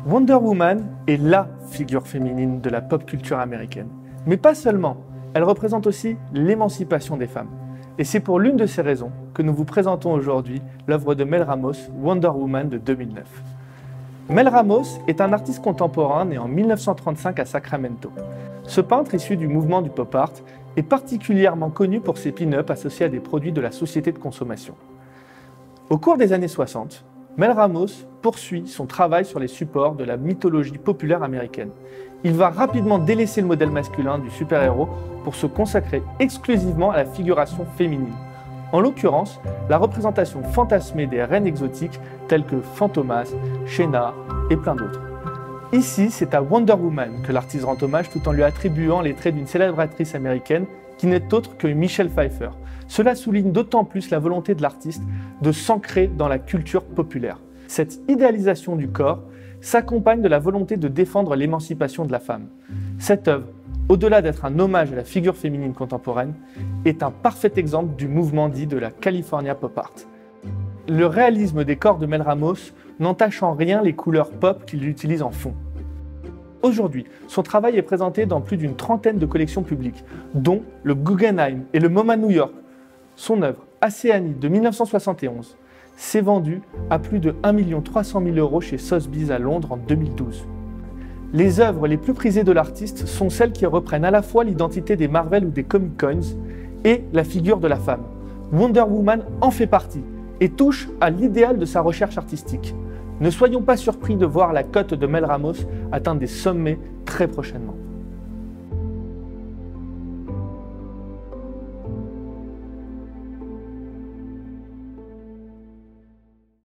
Wonder Woman est LA figure féminine de la pop culture américaine. Mais pas seulement, elle représente aussi l'émancipation des femmes. Et c'est pour l'une de ces raisons que nous vous présentons aujourd'hui l'œuvre de Mel Ramos, Wonder Woman de 2009. Mel Ramos est un artiste contemporain né en 1935 à Sacramento. Ce peintre issu du mouvement du pop art est particulièrement connu pour ses pin-ups associés à des produits de la société de consommation. Au cours des années 60, Mel Ramos poursuit son travail sur les supports de la mythologie populaire américaine. Il va rapidement délaisser le modèle masculin du super-héros pour se consacrer exclusivement à la figuration féminine. En l'occurrence, la représentation fantasmée des reines exotiques telles que Fantomas, Xena et plein d'autres. Ici, c'est à Wonder Woman que l'artiste rend hommage tout en lui attribuant les traits d'une célèbre actrice américaine qui n'est autre que Michelle Pfeiffer. Cela souligne d'autant plus la volonté de l'artiste de s'ancrer dans la culture populaire. Cette idéalisation du corps s'accompagne de la volonté de défendre l'émancipation de la femme. Cette œuvre, au-delà d'être un hommage à la figure féminine contemporaine, est un parfait exemple du mouvement dit de la California Pop Art. Le réalisme des corps de Mel Ramos n'entache en rien les couleurs pop qu'il utilise en fond. Aujourd'hui, son travail est présenté dans plus d'une trentaine de collections publiques, dont le Guggenheim et le MoMA New York. Son œuvre, Acéanie de 1971, s'est vendue à plus de 1 300 000 € chez Sotheby's à Londres en 2012. Les œuvres les plus prisées de l'artiste sont celles qui reprennent à la fois l'identité des Marvel ou des Comic Coins et la figure de la femme. Wonder Woman en fait partie et touche à l'idéal de sa recherche artistique. Ne soyons pas surpris de voir la cote de Mel Ramos atteindre des sommets très prochainement.